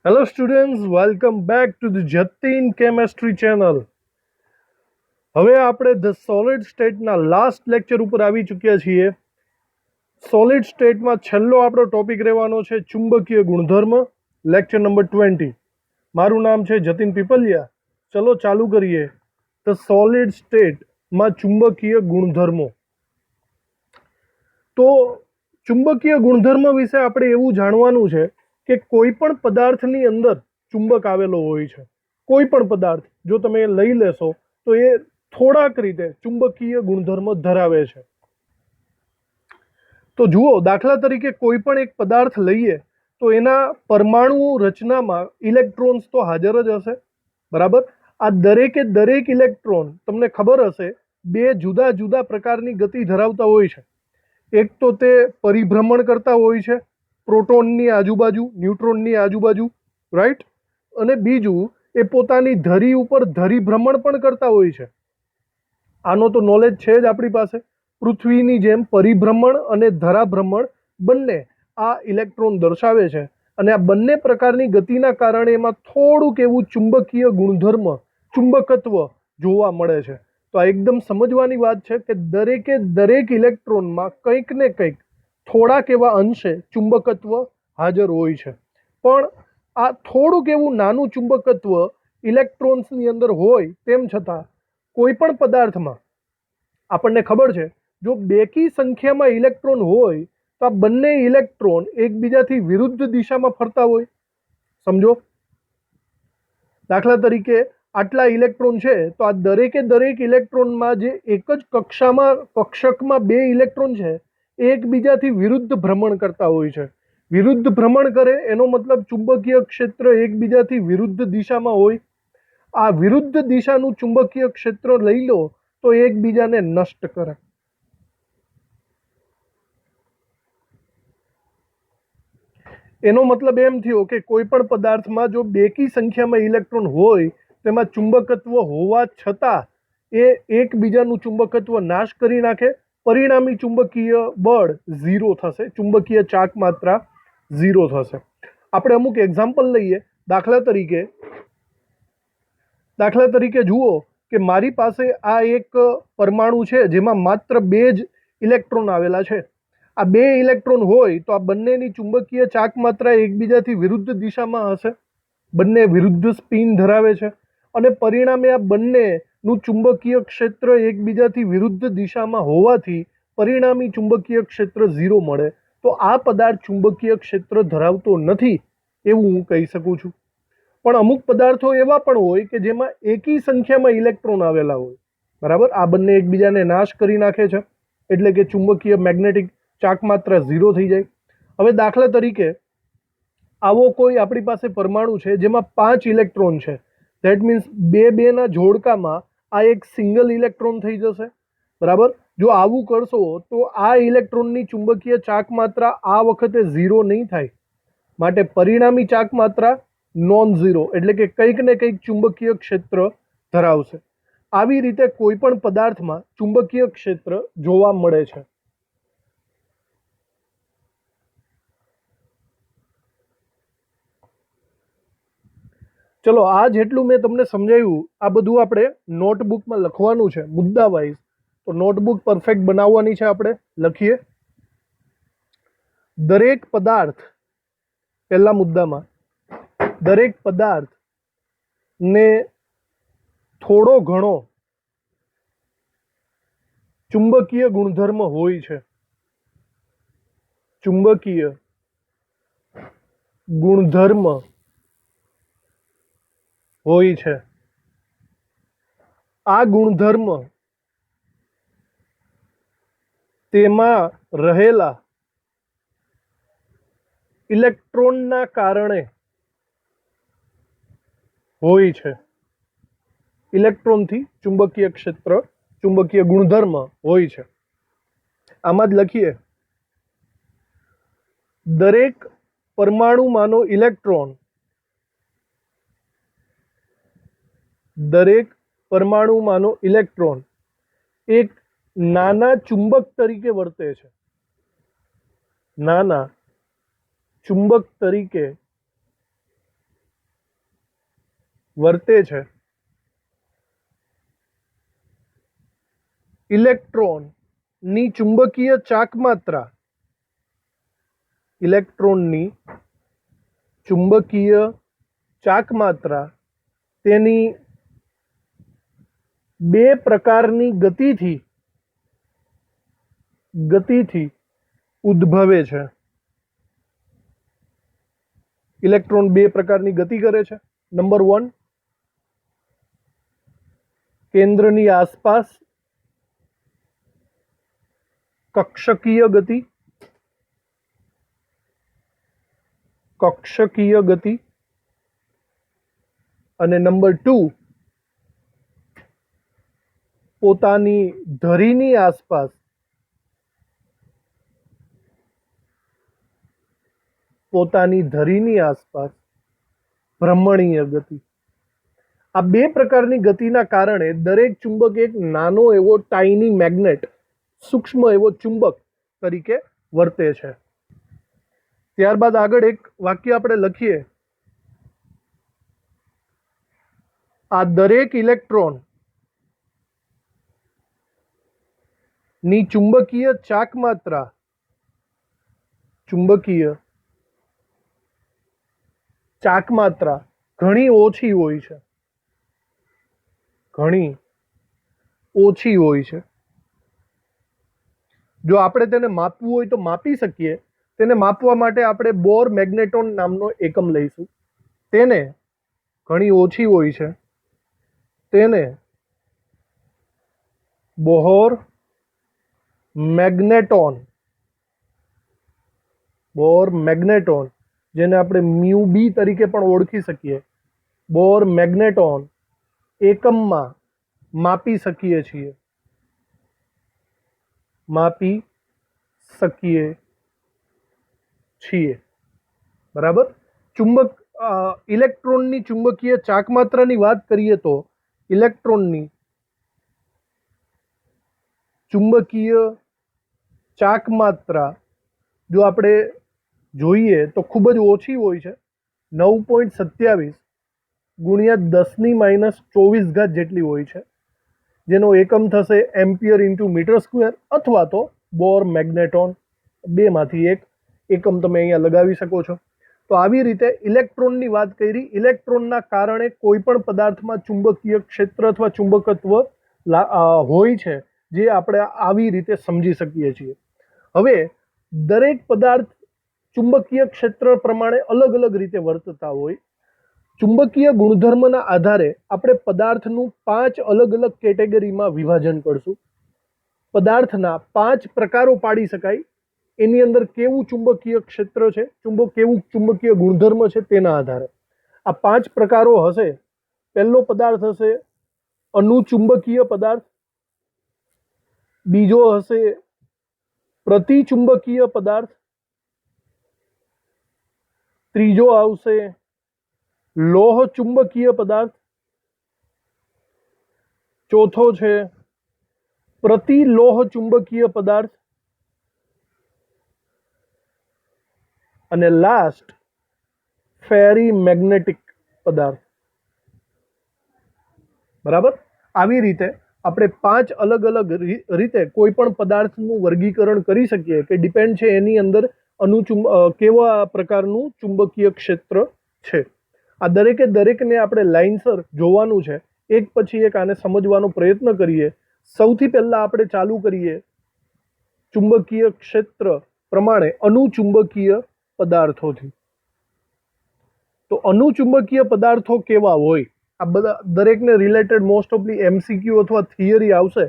Hello students, welcome back to the Jatin Chemistry channel. હવે આપણે the solid સ્ટેટના last lecture ઉપર આવી ચૂક્યા છીએ. સોલિડ સ્ટેટમાં છેલ્લો આપણો ટોપિક રહેવાનો છે ચુંબકીય ગુણધર્મ, લેક્ચર નંબર 20. મારું નામ છે જતિન પીપલિયા. ચલો ચાલુ કરીએ. ધ સોલિડ સ્ટેટમાં ચુંબકીય ગુણધર્મો. તો ચુંબકીય ગુણધર્મ વિશે આપણે એવું જાણવાનું છે કે કોઈ પણ પદાર્થની અંદર ચુંબક આવેલો હોય છે. કોઈ પણ પદાર્થ જો તમે લઈ લેશો તો એ થોડાક રીતે ચુંબકીય ગુણધર્મ ધરાવે છે. તો જુઓ, દાખલા તરીકે કોઈ પણ એક પદાર્થ લઈએ તો એના પરમાણુ રચનામાં ઇલેક્ટ્રોન્સ તો હાજર જ હશે, બરાબર. આ દરેકે દરેક ઇલેક્ટ્રોન તમને ખબર હશે બે જુદા જુદા પ્રકારની ગતિ ધરાવતા હોય છે. એક તો તે પરિભ્રમણ કરતા હોય છે પ્રોટોનની આજુબાજુ, ન્યુટ્રોનની આજુબાજુ, રાઈટ. અને બીજું એ પોતાની ધરી ઉપર ધરીભ્રમણ પણ કરતા હોય છે. આનો તો નોલેજ છે જ આપણી પાસે. પૃથ્વીની જેમ પરિભ્રમણ અને ધરાભ્રમણ બંને આ ઇલેક્ટ્રોન દર્શાવે છે. અને આ બંને પ્રકારની ગતિના કારણે એમાં થોડુંક એવું ચુંબકીય ગુણધર્મ, ચુંબકત્વ જોવા મળે છે. તો આ એકદમ સમજવાની વાત છે કે દરેકે દરેક ઇલેક્ટ્રોનમાં કંઈક ને કંઈક થોડાક એવા અંશે ચુંબકત્વ હાજર હોય છે. પણ આ થોડુંક એવું નાનું ચુંબકત્વ ઇલેક્ટ્રોન્સની અંદર હોય તેમ છતાં કોઈ પણ પદાર્થમાં આપણને ખબર છે જો બેકી સંખ્યામાં ઇલેક્ટ્રોન હોય તો આ બંને ઇલેક્ટ્રોન એકબીજાથી વિરુદ્ધ દિશામાં ફરતા હોય. સમજો, દાખલા તરીકે આટલા ઇલેક્ટ્રોન છે તો આ દરેકે દરેક ઇલેક્ટ્રોનમાં જે એક જ કક્ષકમાં બે ઇલેક્ટ્રોન છે એ એકબીજાથી વિરુદ્ધ ભ્રમણ કરતા હોય છે. વિરુદ્ધ ભ્રમણ કરે એનો મતલબ ચુંબકીય ક્ષેત્ર એકબીજાથી વિરુદ્ધ દિશામાં હોય. આ વિરુદ્ધ દિશાનું ચુંબકીય ક્ષેત્ર લઈ લો તો એકબીજાને નષ્ટ કરે. એનો મતલબ એમ થયો કે કોઈ પણ પદાર્થમાં જો બેકી સંખ્યામાં ઇલેક્ટ્રોન હોય તેમાં ચુંબકત્વ હોવા છતાં એ એકબીજાનું ચુંબકત્વ નાશ કરી નાખે. પરિણામી ચુંબકીય બળ ઝીરો થશે, ચુંબકીય ચાક માત્રા ઝીરો થશે. આપણે અમુક એક્ઝામ્પલ લઈએ. દાખલા તરીકે જુઓ કે મારી પાસે આ એક પરમાણુ છે જેમાં માત્ર બે જ ઇલેક્ટ્રોન આવેલા છે. આ બે ઇલેક્ટ્રોન હોય તો આ બંનેની ચુંબકીય ચાક માત્રા એકબીજાથી વિરુદ્ધ દિશામાં હશે. બંને વિરુદ્ધ સ્પિન ધરાવે છે અને પરિણામે આ બંનેનું ચુંબકીય ક્ષેત્ર એકબીજાથી વિરુદ્ધ દિશામાં હોવાથી પરિણામી ચુંબકીય ક્ષેત્ર ઝીરો મળે. તો આ પદાર્થ ચુંબકીય ક્ષેત્ર ધરાવતો નથી એવું હું કહી શકું છું. પણ અમુક પદાર્થો એવા પણ હોય કે જેમાં એકી સંખ્યામાં ઇલેક્ટ્રોન આવેલા હોય, બરાબર. આ બંને એકબીજાને નાશ કરી નાખે છે એટલે કે ચુંબકીય મેગ્નેટિક ચાક માત્રા ઝીરો થઈ જાય. હવે દાખલા તરીકે આવો કોઈ આપણી પાસે પરમાણુ છે જેમાં 5 ઇલેક્ટ્રોન છે. ધેટ મીન્સ બેના જોડકામાં આ એક સિંગલ ઇલેક્ટ્રોન થઈ જશે, બરાબર. જો આવું કરશો તો આ ઇલેક્ટ્રોનની ચુંબકીય ચાક માત્રા આ વખતે ઝીરો નહીં થાય. માટે પરિણામી ચાક માત્રા નોન ઝીરો, એટલે કે કંઈક ને કંઈક ચુંબકીય ક્ષેત્ર ધરાવશે. આવી રીતે કોઈ પણ પદાર્થમાં ચુંબકીય ક્ષેત્ર જોવા મળે છે. ચલો, આ જેટલું મેં તમને સમજાવ્યું આ બધું આપણે નોટબુકમાં લખવાનું છે મુદ્દા વાઇઝ. તો નોટબુક પરફેક્ટ બનાવવાની છે. આપણે લખીએ દરેક પદાર્થ, પહેલા મુદ્દામાં દરેક પદાર્થ ને થોડો ઘણો ચુંબકીય ગુણધર્મ હોય છે. ચુંબકીય ગુણધર્મ હોય છે. આ ગુણધર્મ તેમાં રહેલા ઇલેક્ટ્રોનના કારણે હોય છે. ઇલેક્ટ્રોનથી ચુંબકીય ક્ષેત્ર, ચુંબકીય ગુણધર્મ હોય છે. આમાં જ લખીએ દરેક પરમાણુમાંનો ઇલેક્ટ્રોન, દરેક પરમાણુમાંનો ઇલેક્ટ્રોન એક નાના ચુંબક તરીકે વર્તે છે. નાના ચુંબક તરીકે વર્તે છે ઇલેક્ટ્રોનની ચુંબકીય ચાકમાત્રા, ઇલેક્ટ્રોનની ચુંબકીય ચાકમાત્રા તેની બે પ્રકારની ગતિથી ઉદ્ભવે છે. ઇલેક્ટ્રોન બે પ્રકારની ગતિ કરે છે. નંબર 1, કેન્દ્રની આસપાસ કક્ષકીય ગતિ, અને નંબર 2, પોતાની ધરીની આસપાસ ભ્રમણીય ગતિ. આ બે પ્રકારની ગતિના કારણે દરેક ચુંબક એક નાનો એવો ટાઇની મેગ્નેટ, સૂક્ષ્મ એવો ચુંબક તરીકે વર્તે છે. ત્યારબાદ આગળ એક વાક્ય આપણે લખીએ. આ દરેક ઇલેક્ટ્રોન ની ચુંબકીય ચાકમાત્રા ઘણી ઓછી હોય છે. જો આપણે તેને માપવું હોય તો માપી શકીએ. તેને માપવા માટે આપણે બોર મેગ્નેટોન નામનો એકમ લઈશું. તેને ઘણી ઓછી હોય છે, તેને બોર મેગ્નેટોન, જેને આપણે મ્યુ બી તરીકે પણ ઓળખી શકીએ, બોર મેગ્નેટોન એકમમાં માપી શકીએ છીએ. બરાબર. ઇલેક્ટ્રોનની ચુંબકીય ચાકમાત્રાની વાત કરીએ તો ઇલેક્ટ્રોનની ચુંબકીય ચાકમાત્રા જો આપણે જોઈએ તો ખૂબ જ ઓછી હોય છે. 9.27 × 10⁻24 જેટલી હોય છે, જેનો એકમ થશે એમ્પિયર ઇન્ટુ મીટર સ્ક્વેર, અથવા તો બોર મેગ્નેટોન. બેમાંથી એક એકમ તમે અહીંયા લગાવી શકો છો. તો આવી રીતે ઇલેક્ટ્રોનની વાત કરી. ઇલેક્ટ્રોનના કારણે કોઈ પણ પદાર્થમાં ચુંબકીય ક્ષેત્ર અથવા ચુંબકત્વ હોય છે, જે આપણે આવી રીતે સમજી શકીએ છીએ. હવે દરેક પદાર્થ ચુંબકીય ક્ષેત્ર પ્રમાણે અલગ અલગ રીતે વર્તતા હોય. ચુંબકીય ગુણધર્મના આધારે આપણે પદાર્થનું 5 અલગ અલગ કેટેગરીમાં વિભાજન કરશું. પદાર્થના 5 પ્રકારો પાડી શકાય. એની અંદર કેવું ચુંબકીય ક્ષેત્ર છે, કેવું ચુંબકીય ગુણધર્મ છે, તેના આધારે આ 5 પ્રકારો હશે. પહેલો પદાર્થ હશે અનુચુંબકીય પદાર્થ, બીજો હશે પ્રતિચુંબકીય પદાર્થ, ત્રીજો આવશે લોહ ચુંબકીય પદાર્થ, ચોથો છે પ્રતિલોહ ચુંબકીય પદાર્થ, અને લાસ્ટ ફેરી મેગ્નેટિક પદાર્થ. બરાબર. આવી રીતે આપણે 5 અલગ અલગ રીતે કોઈ પણ પદાર્થનું વર્ગીકરણ કરી શકીએ કે ડિપેન્ડ છે એની અંદર કેવા પ્રકારનું ચુંબકીય ક્ષેત્ર છે. આ દરેકને આપણે લાઇનસર જોવાનું છે. એક પછી એક આને સમજવાનો પ્રયત્ન કરીએ. સૌથી પહેલા આપણે ચાલુ કરીએ ચુંબકીય ક્ષેત્ર પ્રમાણે અનુચુંબકીય પદાર્થોથી. તો અનુચુંબકીય પદાર્થો કેવા હોય? આ બધા દરેકને રિલેટેડ મોસ્ટ ઓફલી MCQ અથવા થિયરી આવશે.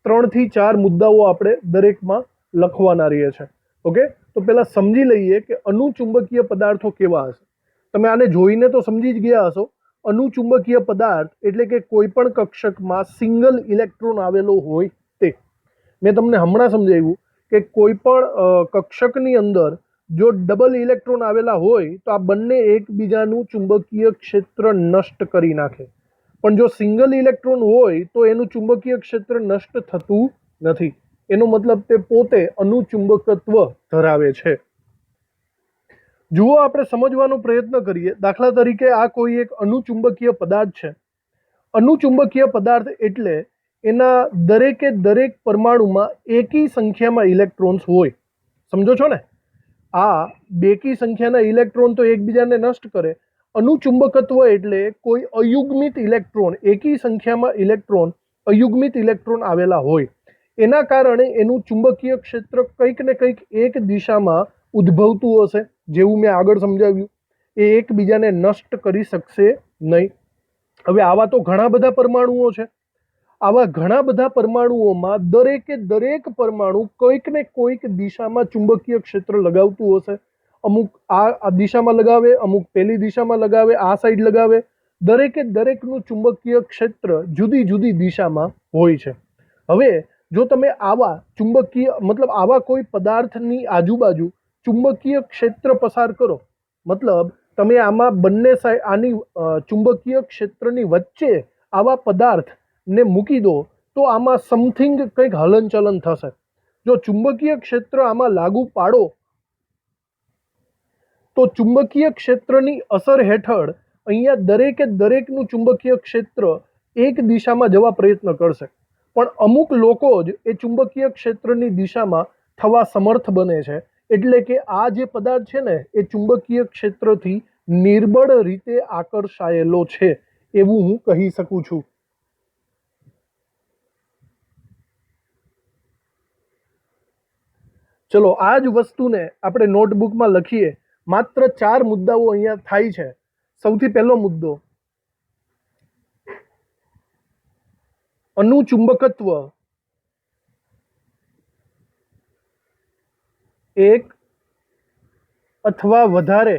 3 થી 4 મુદ્દાઓ આપણે દરેકમાં લખવાના રહીએ છે. ઓકે, તો પહેલા સમજી લઈએ કે અનુચુંબકીય પદાર્થો કેવા હશે. તમે આને જોઈને તો સમજી જ ગયા હશો. અનુચુંબકીય પદાર્થ એટલે કે કોઈ પણ કક્ષકમાં સિંગલ ઇલેક્ટ્રોન આવેલો હોય તે. મેં તમને હમણાં સમજાવ્યું કે કોઈ પણ કક્ષકની અંદર જો ડબલ ઇલેક્ટ્રોન આવેલા હોય તો આ બંને એકબીજાનું ચુંબકીય ક્ષેત્ર નષ્ટ કરી નાખે. પણ જો સિંગલ ઇલેક્ટ્રોન હોય તો એનું ચુંબકીય ક્ષેત્ર નષ્ટ થતું નથી. એનો મતલબ તે પોતે અનુચુંબકત્વ ધરાવે છે. જુઓ, આપણે સમજવાનો પ્રયત્ન કરીએ. દાખલા તરીકે આ કોઈ એક અનુચુંબકીય પદાર્થ છે. અનુચુંબકીય પદાર્થ એટલે એના દરેકે દરેક પરમાણુમાં એકી સંખ્યામાં ઇલેક્ટ્રોન્સ હોય. સમજો છો ને? આ બેકી સંખ્યાના ઇલેક્ટ્રોન તો એકબીજાને નષ્ટ કરે. અનુચુંબકત્વ એટલે કોઈ અયુગ્મિત ઇલેક્ટ્રોન, એકી સંખ્યામાં ઇલેક્ટ્રોન, અયુગ્મિત ઇલેક્ટ્રોન આવેલા હોય. એના કારણે એનું ચુંબકીય ક્ષેત્ર કંઈક ને કંઈક એક દિશામાં ઉદ્ભવતું હશે. જેવું મેં આગળ સમજાવ્યું, એ એકબીજાને નષ્ટ કરી શકશે નહીં. હવે આવા તો ઘણા બધા પરમાણુઓ છે. આવા ઘણા બધા પરમાણુઓમાં દરેકે દરેક પરમાણુ કોઈક ને કોઈક દિશામાં ચુંબકીય ક્ષેત્ર લગાવતું હશે. અમુક આ દિશામાં લગાવે, અમુક પેલી દિશામાં લગાવે, આ સાઈડ લગાવે. દરેકે દરેકનું ચુંબકીય ક્ષેત્ર જુદી જુદી દિશામાં હોય છે. હવે જો તમે આવા ચુંબકીય મતલબ આવા કોઈ પદાર્થની આજુબાજુ ચુંબકીય ક્ષેત્ર પસાર કરો, મતલબ તમે આમાં બંને સાઈડ આની ચુંબકીય ક્ષેત્રની વચ્ચે આવા પદાર્થને મૂકી દો, તો આમાં સમથિંગ કંઈક હલનચલન થશે. જો ચુંબકીય ક્ષેત્ર આમાં લાગુ પાડો તો ચુંબકીય ક્ષેત્રની અસર હેઠળ અહીંયા દરેકે દરેકનું ચુંબકીય ક્ષેત્ર એક દિશામાં જવા પ્રયત્ન કરશે. પણ અમુક લોકો જ એ ચુંબકીય ક્ષેત્રની દિશામાં થવા સમર્થ બને છે. એટલે કે આ જે પદાર્થ છે ને, એ ચુંબકીય ક્ષેત્રથી નિર્બળ રીતે આકર્ષાયેલો છે, એવું હું કહી શકું છું. ચલો, આ જ વસ્તુને આપણે નોટબુકમાં લખીએ. માત્ર 4 મુદ્દાઓ અહીંયા થાય છે. સૌથી પહેલો મુદ્દો, અનુચુંબકત્વ એક અથવા વધારે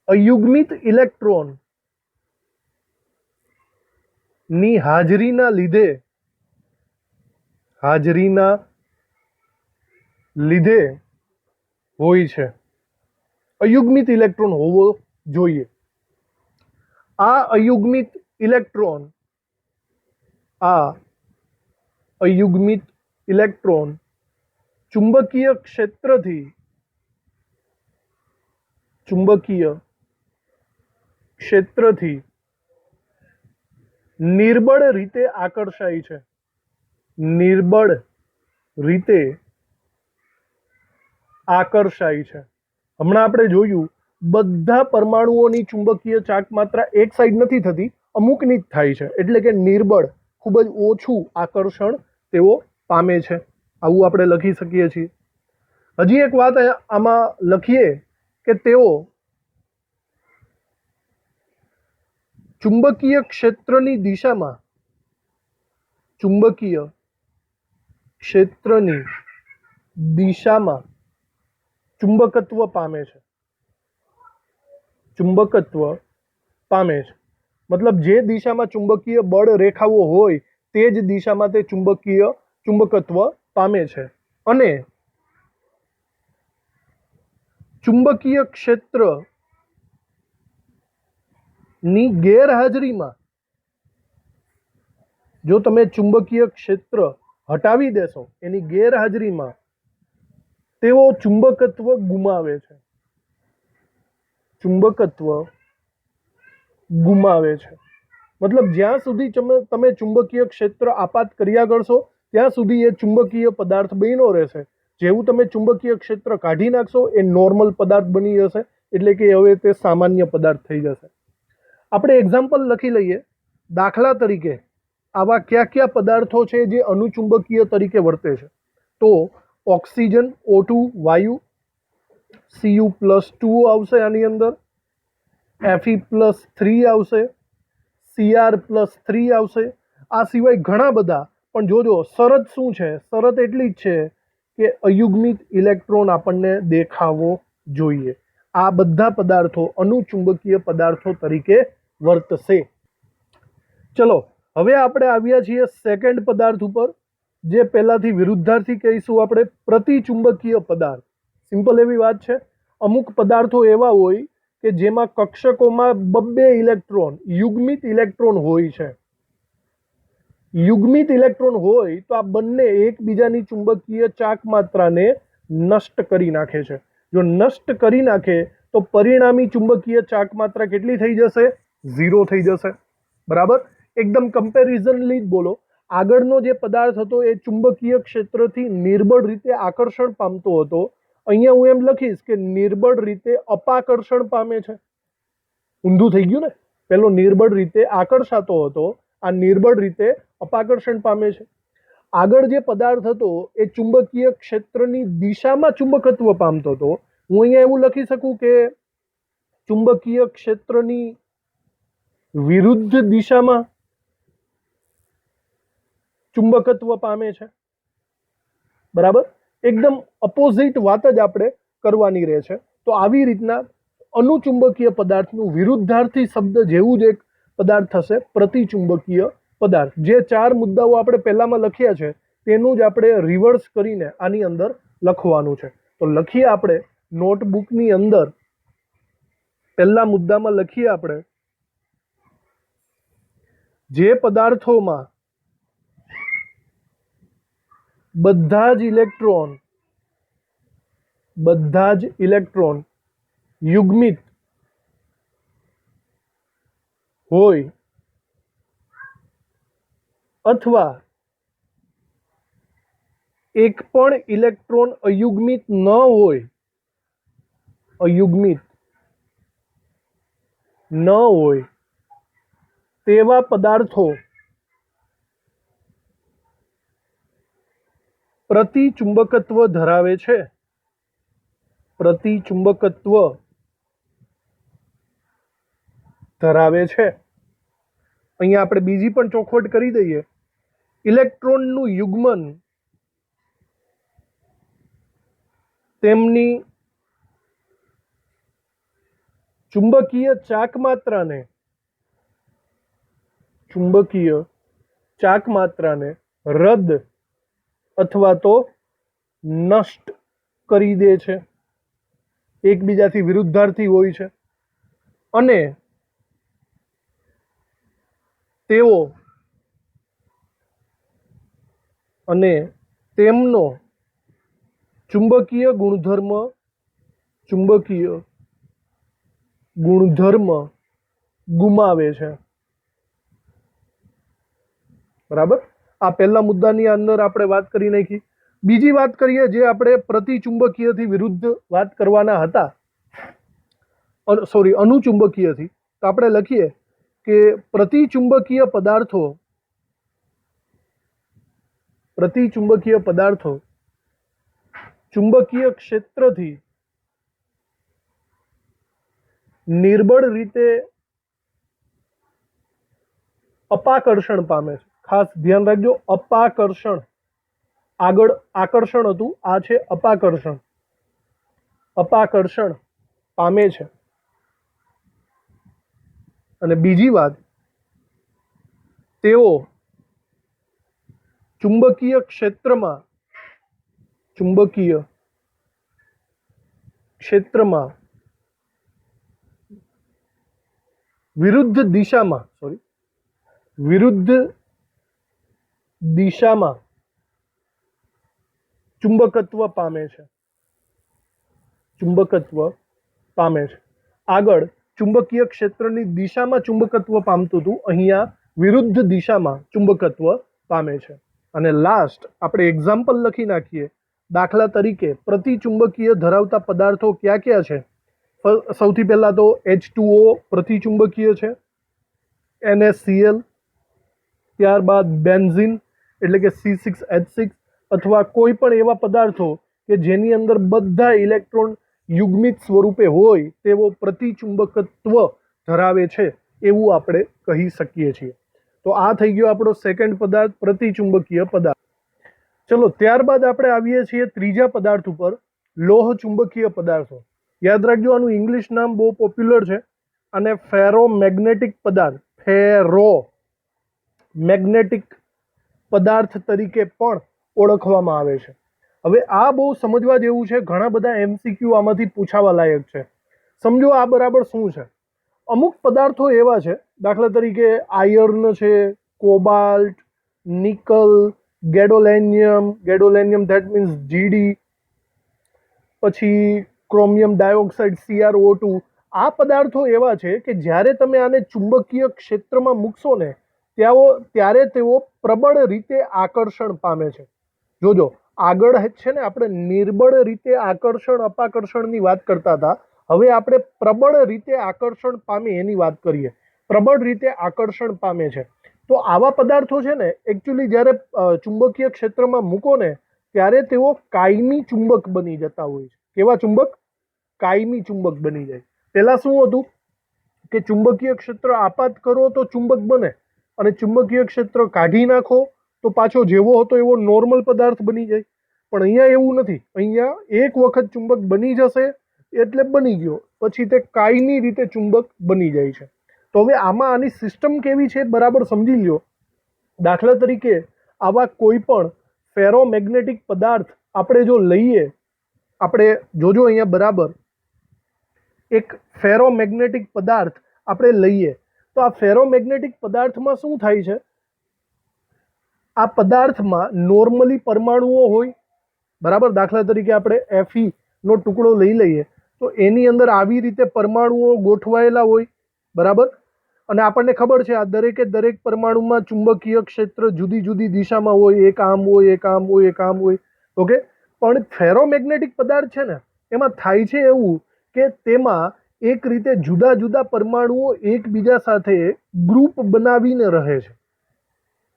અયુગ્મિત ઇલેક્ટ્રોન ની હાજરીના લીધે હોય છે. અયુગ્મિત ઇલેક્ટ્રોન હોવો જોઈએ. આ અયુગ્મિત ઇલેક્ટ્રોન ચુંબકીય ક્ષેત્રથી નિર્બળ રીતે આકર્ષાય છે. હમણાં આપણે જોયું, બધા પરમાણુઓની ચુંબકીય ચાક માત્રા એક સાઈડ નથી થતી, અમુકની જ થાય છે. એટલે કે નિર્બળ, ખૂબ જ ઓછું આકર્ષણ તેઓ પામે છે. આવું આપણે લખી શકીએ છીએ. હજી એક વાત આમાં લખીએ કે તેઓ ચુંબકીય ક્ષેત્રની દિશામાં ચુંબકત્વ પામે છે. મતલબ જે દિશામાં ચુંબકીય બળ રેખાઓ હોય તે જ દિશામાં તે ચુંબકત્વ પામે છે. અને ચુંબકીય ક્ષેત્ર ની ગેરહાજરીમાં જો તમે ચુંબકીય ક્ષેત્ર હટાવી દેશો, એની ગેરહાજરીમાં તેઓ ચુંબકત્વ ગુમાવે છે. મતલબ જ્યાં સુધી તમે ચુંબકીય ક્ષેત્ર આપાત કર્યા કરશો ત્યાં સુધી એ ચુંબકીય પદાર્થ બન્યો રહેશે. જેવું તમે ચુંબકીય ક્ષેત્ર કાઢી નાખશો, એ નોર્મલ પદાર્થ બની જશે. એટલે કે હવે તે સામાન્ય પદાર્થ થઈ જશે. આપણે એક્ઝામ્પલ લખી લઈએ. દાખલા તરીકે આવા કયા કયા પદાર્થો છે જે અનુચુંબકીય તરીકે વર્તે છે? તો ઓક્સિજન, O2 વાયુ, Cu+2 આવશે આની અંદર, Fe+3 આવશે, Cr+3 આવશે. આ સિવાય ઘણા બધા. પણ જોજો, શરત શું છે? શરત એટલી જ છે કે અયુગ્મિત ઇલેક્ટ્રોન આપણને દેખાવો જોઈએ. આ બધા પદાર્થો અનુચુંબકીય પદાર્થો તરીકે વર્તશે. ચલો, હવે આપણે આવ્યા છીએ સેકન્ડ પદાર્થ ઉપર, જે પહેલાથી વિરુદ્ધાર્થી કહીશું આપણે, પ્રતિચુંબકીય પદાર્થ. સિમ્પલ એવી વાત છે. અમુક પદાર્થો એવા હોય કે જેમાં કક્ષકોમાં 2 ઇલેક્ટ્રોન, યુગ્મિત ઇલેક્ટ્રોન હોય છે. યુગ્મિત ઇલેક્ટ્રોન હોય તો આ બંને એકબીજાની ચુંબકીય ચાક માત્રાને નષ્ટ કરી નાખે છે. જો નષ્ટ કરી નાખે તો પરિણામી ચુંબકીય ચાક માત્રા કેટલી થઈ જશે? 0 થઈ જશે. બરાબર, એકદમ કમ્પેરિઝનલી જ બોલો. આગળનો જે પદાર્થ હતો એ ચુંબકીય ક્ષેત્રથી નિર્બળ રીતે આકર્ષણ પામતો હતો. અહીંયા હું એમ લખીશ કે નિર્બળ રીતે અપાકર્ષણ પામે છે. ઊંધું થઈ ગયું ને, પેલો નિર્બળ રીતે આકર્ષાતો હતો, આ નિર્બળ રીતે અપાકર્ષણ પામે છે. આગળ જે પદાર્થ હતો એ ચુંબકીય ક્ષેત્રની દિશામાં ચુંબકત્વ પામતો હતો. હું અહીંયા એવું લખી શકું કે ચુંબકીય ક્ષેત્રની વિરુદ્ધ દિશામાં ચુંબકત્વ પામે છે. બરાબર, એકદમ અપોઝિટ વાત જ આપણે કરવાની રહે છે. તો આવી રીતના અનુચુંબકીય પદાર્થનું વિરુદ્ધાર્થી શબ્દ જેવું જ એક પદાર્થ થશે પ્રતિચુંબકીય પદાર્થ. જે 4 મુદ્દાઓ આપણે પહેલામાં લખ્યા છે તેનું જ આપણે રિવર્સ કરીને આની અંદર લખવાનું છે. તો લખીએ આપણે નોટબુકની અંદર. પહેલા મુદ્દામાં લખીએ આપણે, જે પદાર્થોમાં બધા જ ઇલેક્ટ્રોન યુગ્મિત હોય અથવા એક પણ ઇલેક્ટ્રોન અયુગ્મિત ન હોય તેવા પદાર્થો પ્રતિચુંબકત્વ ધરાવે છે. અહીંયા આપણે બીજી પણ ચોખવટ કરી દઈએ. ઇલેક્ટ્રોનનું યુગ્મન તેમની ચુંબકીય ચાક માત્રાને રદ અથવા તો નષ્ટ કરી દે છે. એકબીજાથી વિરુદ્ધાર્થી હોય છે અને તેમનો ચુંબકીય ગુણધર્મ ગુમાવે છે. બરાબર, આ પહેલા મુદ્દાની અંદર આપણે વાત કરી નાખી. બીજી વાત કરીએ જે આપણે પ્રતિચુંબકીયથી વિરુદ્ધ વાત કરવાના હતા, અનુચુંબકીયથી. તો આપણે લખીએ કે પ્રતિચુંબકીય પદાર્થો ચુંબકીય ક્ષેત્રથી નિર્બળ રીતે અપાકર્ષણ પામે છે. ખાસ ધ્યાન રાખજો, અપાકર્ષણ. આગળ આકર્ષણ હતું, આ છે અપાકર્ષણ પામે છે. અને બીજી વાત, તેઓ ચુંબકીય ક્ષેત્રમાં વિરુદ્ધ દિશામાં ચુંબકત્વ પામે છે. આગળ ચુંબકીય ક્ષેત્રની દિશામાં ચુંબકત્વ પામતું હતું, અહીંયા વિરુદ્ધ દિશામાં ચુંબકત્વ પામે છે. અને લાસ્ટ આપણે એક્ઝામ્પલ લખી નાખીએ. દાખલા તરીકે પ્રતિચુંબકીય ધરાવતા પદાર્થો કયા કયા છે? સૌથી પહેલા તો H2O પ્રતિચુંબકીય છે, NaCl, ત્યારબાદ બેન્ઝીન એટલે કે C6H6, અથવા કોઈ પણ એવા પદાર્થો કે જેની અંદર બધા ઇલેક્ટ્રોન યુગ્મિત સ્વરૂપે હોય તેવો પ્રતિચુંબકત્વ ધરાવે છે એવું આપણે કહી શકીએ છીએ. તો આ થઈ ગયો આપણો સેકન્ડ પદાર્થ, પ્રતિચુંબકીય પદાર્થ. ચલો, ત્યારબાદ આપણે આવીએ છીએ ત્રીજા પદાર્થ ઉપર, લોહ ચુંબકીય પદાર્થો. યાદ રાખજો, આનું ઇંગ્લિશ નામ બહુ પોપ્યુલર છે અને ફેરોમેગ્નેટિક પદાર્થ, ફેરોમેગ્નેટિક પદાર્થ તરીકે પણ ઓળખવામાં આવે છે. હવે આ બહુ સમજવા જેવું છે, ઘણા બધા MCQ આમાંથી પૂછાવા લાયક છે. સમજો આ બરાબર શું છે. અમુક પદાર્થો એવા છે, દાખલા તરીકે આયર્ન છે, cobalt, nickel, gadolinium, that means GD, પછી ક્રોમિયમ ડાયોક્સાઇડ CrO2, આ પદાર્થો એવા છે કે જ્યારે તમે આને ચુંબકીય ક્ષેત્રમાં મૂકશો ને ત્યારે તેઓ પ્રબળ રીતે આકર્ષણ પામે છે. જોજો, આગળ છે ને આપણે નિર્બળ રીતે આકર્ષણ અપાકર્ષણની વાત કરતા હતા, હવે આપણે પ્રબળ રીતે આકર્ષણ પામે એની વાત કરીએ. પ્રબળ રીતે આકર્ષણ પામે છે. તો આવા પદાર્થો છે ને એકચ્યુઅલી જ્યારે ચુંબકીય ક્ષેત્રમાં મૂકો ને ત્યારે તેઓ કાયમી ચુંબક બની જતા હોય છે. કેવા ચુંબક? કાયમી ચુંબક બની જાય. પહેલા શું હતું કે ચુંબકીય ક્ષેત્ર આપાત કરો તો ચુંબક બને, અને ચુંબકીય ક્ષેત્ર કાઢી નાખો તો પાછો જેવો હતો એવો નોર્મલ પદાર્થ બની જાય. પણ અહીંયા એવું નથી. અહીંયા એક વખત ચુંબક બની જશે એટલે બની ગયો, પછી તે કાયમી રીતે ચુંબક બની જાય છે. તો હવે આમાં આની સિસ્ટમ કેવી છે બરાબર સમજી લ્યો. દાખલા તરીકે આવા કોઈ પણ ફેરોમેગ્નેટિક પદાર્થ આપણે જો લઈએ, આપણે જોજો અહીંયા બરાબર, એક ફેરોમેગ્નેટિક પદાર્થ આપણે લઈએ તો આ ફેરોમેગ્નેટિક પદાર્થમાં શું થાય છે? આ પદાર્થમાં નોર્મલી પરમાણુઓ હોય, બરાબર. દાખલા તરીકે આપણે Fe નો ટુકડો લઈ લઈએ તો એની અંદર આવી રીતે પરમાણુઓ ગોઠવાયેલા હોય, બરાબર. અને આપણને ખબર છે આ દરેકે દરેક પરમાણુમાં ચુંબકીય ક્ષેત્ર જુદી જુદી દિશામાં હોય, એક આમ હોય, એક આમ હોય, એક આમ હોય. ઓકે. પણ ફેરોમેગ્નેટિક પદાર્થ છે ને એમાં થાય છે એવું કે તેમાં એક રીતે જુદા જુદા પરમાણુઓ એકબીજા સાથે ગ્રુપ બનાવીને રહે છે,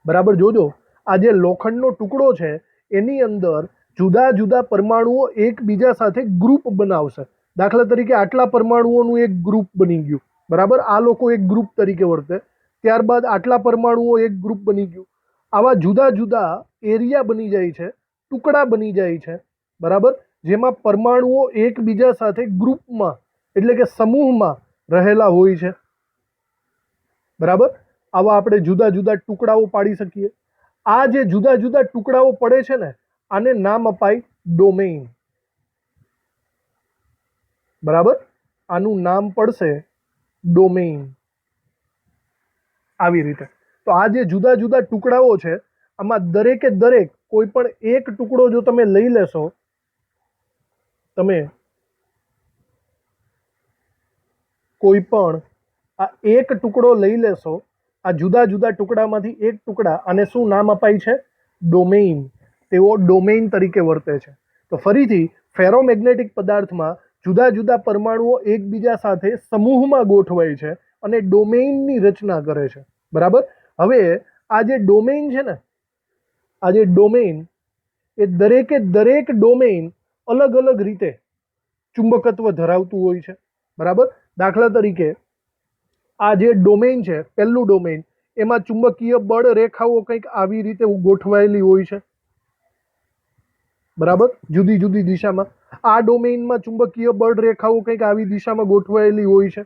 બરાબર. જોજો, આ જે લોખંડનો ટુકડો છે એની અંદર જુદા જુદા પરમાણુઓ એકબીજા સાથે ગ્રુપ બનાવશે. દાખલા તરીકે આટલા પરમાણુઓનું એક ગ્રુપ બની ગયું, બરાબર. આ લોકો એક ગ્રુપ તરીકે વર્તે. ત્યારબાદ આટલા પરમાણુઓ એક ગ્રુપ બની ગયું. આવા જુદા જુદા એરિયા બની જાય છે, ટુકડા બની જાય છે, બરાબર, જેમાં પરમાણુઓ એકબીજા સાથે ગ્રુપમાં એટલે કે સમૂહમાં રહેલા હોય છે, બરાબર. આવા આપણે જુદા જુદા ટુકડાઓ પાડી શકીએ. આ જે જુદા જુદા ટુકડાઓ પડે છે ને આને નામ અપાય ડોમેઇન, બરાબર. આનું નામ પડશે ડોમેઇન. આવી રીતે. તો આ જે જુદા જુદા ટુકડાઓ છે આમાં દરેકે દરેક કોઈ પણ એક ટુકડો જો તમે લઈ લેશો, તમે કોઈ પણ આ એક ટુકડો લઈ લેશો, આ જુદા જુદા ટુકડામાંથી એક ટુકડા, અને શું નામ અપાય છે? ડોમેઇન. તેઓ ડોમેઇન તરીકે વર્તે છે. તો ફરીથી ફેરોમેગ્નેટિક પદાર્થમાં જુદા જુદા પરમાણુઓ એકબીજા સાથે સમૂહમાં ગોઠવાય છે અને ડોમેઇનની રચના કરે છે, બરાબર. હવે આ જે ડોમેઇન છે ને, આ જે ડોમેઇન, એ દરેકે દરેક ડોમેઇન અલગ અલગ રીતે ચુંબકત્વ ધરાવતું હોય છે, બરાબર. દાખલા તરીકે આ જે ડોમેઇન છે, પહેલું ડોમેઇન, એમાં ચુંબકીય બળ રેખાઓ કંઈક આવી રીતે ગોઠવાયેલી હોય છે, બરાબર, જુદી જુદી દિશામાં. આ ડોમેઇનમાં ચુંબકીય બળ રેખાઓ કંઈક આવી દિશામાં ગોઠવાયેલી હોય છે.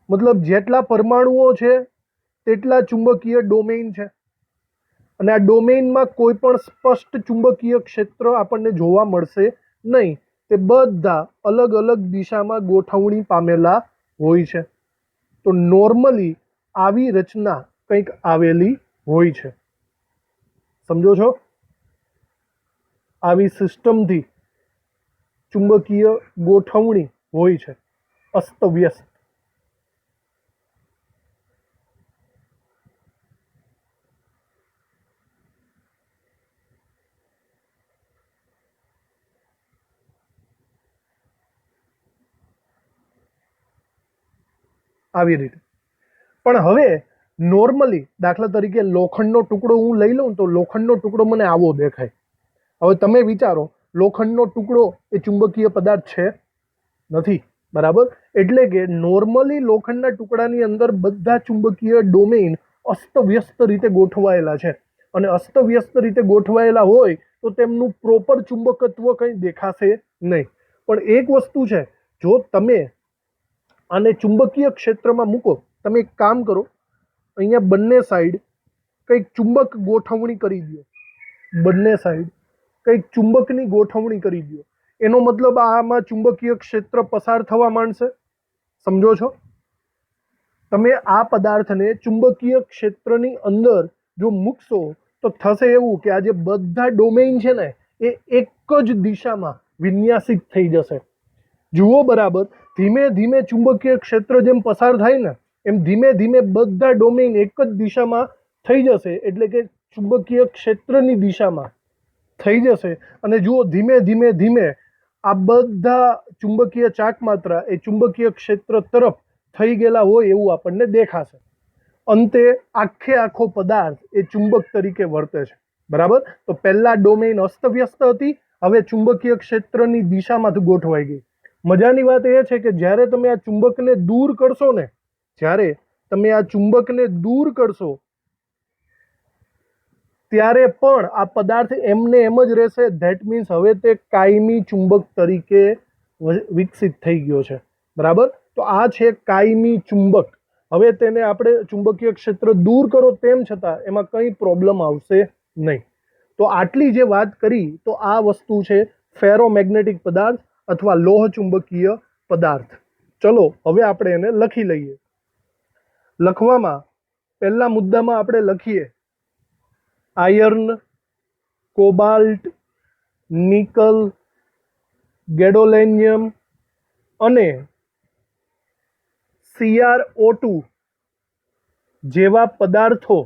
મતલબ જેટલા પરમાણુઓ છે તેટલા ચુંબકીય ડોમેઇન છે. અને આ ડોમેઇનમાં કોઈ પણ સ્પષ્ટ ચુંબકીય ક્ષેત્ર આપણને જોવા મળશે નહીં. તે બધા અલગ અલગ દિશામાં ગોઠવણી પામેલા હોય છે. તો નોર્મલી આવી રચના કંઈક આવેલી હોય છે. સમજો છો? આવી સિસ્ટમથી ચુંબકીય ગોઠવણી હોય છે, અસ્તવ્યસ્ત. આવી રીતે. પણ હવે નોર્મલી દાખલા તરીકે લોખંડનો ટુકડો હું લઈ લઉં તો લોખંડનો ટુકડો મને આવો દેખાય. હવે તમે વિચારો, લોખંડનો ટુકડો એ ચુંબકીય પદાર્થ છે? નથી, બરાબર. એટલે કે નોર્મલી લોખંડના ટુકડાની અંદર બધા ચુંબકીય ડોમેઇન અસ્તવ્યસ્ત રીતે ગોઠવાયેલા છે. અને અસ્તવ્યસ્ત રીતે ગોઠવાયેલા હોય તો તેમનું પ્રોપર ચુંબકત્વ કંઈ દેખાશે નહીં. પણ એક વસ્તુ છે, જો તમે આને ચુંબકીય ક્ષેત્રમાં મૂકો, તમે એક કામ કરો, અહીંયા બંને સાઈડ કંઈક ચુંબક ગોઠવણી કરી દો. બંને સાઈડ કંઈક ચુંબકની ગોઠવણી કરી દો. એનો મતલબ આમાં ચુંબકીય ક્ષેત્ર પસાર થવા માંડશે. સમજો છો? તમે આ પદાર્થને ચુંબકીય ક્ષેત્રની અંદર જો મૂકશો તો થશે એવું કે આ જે બધા ડોમેઇન છે ને એ એક જ દિશામાં વિન્યાસિત થઈ જશે। જુઓ બરાબર, ધીમે ધીમે ચુંબકીય ક્ષેત્ર જેમ પસાર થાય ને એમ ધીમે ધીમે બધા ડોમેઇન એક જ દિશામાં થઈ જશે, એટલે કે ચુંબકીય ક્ષેત્રની દિશામાં થઈ જશે। અને જુઓ ધીમે ધીમે ધીમે આ બધા ચુંબકીય ચાકમાત્રા એ ચુંબકીય ક્ષેત્ર તરફ થઈ ગયેલા હોય એવું આપણને દેખાશે। અંતે આખો પદાર્થ એ ચુંબક તરીકે વર્તે છે, બરાબર। તો પહેલા ડોમેઇન અસ્તવ્યસ્ત હતી, હવે ચુંબકીય ક્ષેત્રની દિશામાંથી ગોઠવાઈ ગઈ। મજાની વાત એ છે કે જ્યારે તમે આ ચુંબકને દૂર કરશો ને, જ્યારે તમે આ ચુંબકને દૂર કરશો ત્યારે પણ આ પદાર્થ એમને એમ જ રહેશે। ધેટ મીન્સ હવે તે કાયમી ચુંબક તરીકે વિકસિત થઈ ગયો છે, બરાબર। તો આ છે કાયમી ચુંબક। હવે તેને આપણે ચુંબકીય ક્ષેત્ર દૂર કરો તેમ છતાં એમાં કંઈ પ્રોબ્લેમ આવશે નહીં। તો આટલી જે વાત કરી તો આ વસ્તુ છે ફેરોમેગ્નેટિક પદાર્થ અથવા લોહ ચુંબકીય પદાર્થ। ચલો હવે આપણે એને લખી લઈએ। લખવામાં પહેલા મુદ્દામાં આપણે લખીએ આયર્ન, કોબાલ્ટ, નિકલ, ગેડોલેનિયમ અને CrO2 જેવા પદાર્થો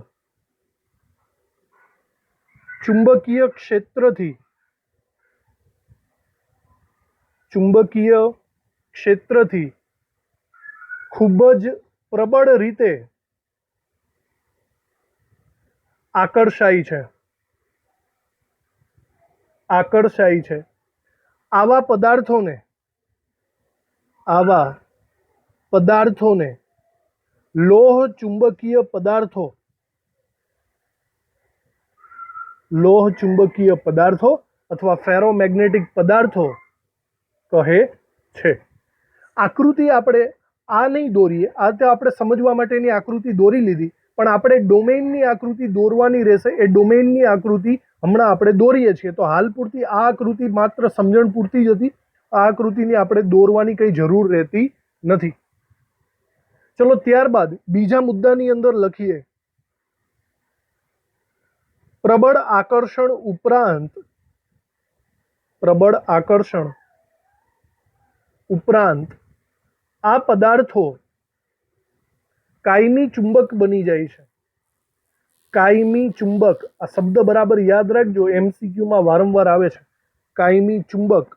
ચુંબકીય ક્ષેત્રથી ખૂબ જ પ્રબળ રીતે આકર્ષાય છે। આવા પદાર્થોને લોહ ચુંબકીય પદાર્થો અથવા ફેરોમેગ્નેટિક પદાર્થો કહે છે। આકૃતિ આપણે આ નહીં દોરીએ, આ તો આપણે સમજવા માટેની આકૃતિ દોરી લીધી, પણ આપણે ડોમેઇનની આકૃતિ દોરવાની રહેશે। એ ડોમેઇનની આકૃતિ હમણાં આપણે દોરીએ છીએ। તો હાલ પૂરતી આ આકૃતિ માત્ર સમજણ પૂરતી જ હતી, આ આકૃતિની આપણે દોરવાની કંઈ જરૂર રહેતી નથી। ચલો ત્યારબાદ બીજા મુદ્દાની અંદર લખીએ પ્રબળ આકર્ષણ ઉપરાંત આ પદાર્થો કાયમી ચુંબક બની જાય છે। કાયમી ચુંબક, આ શબ્દ બરાબર યાદ રાખજો, MCQમાં વારંવાર આવે છે। કાયમી ચુંબક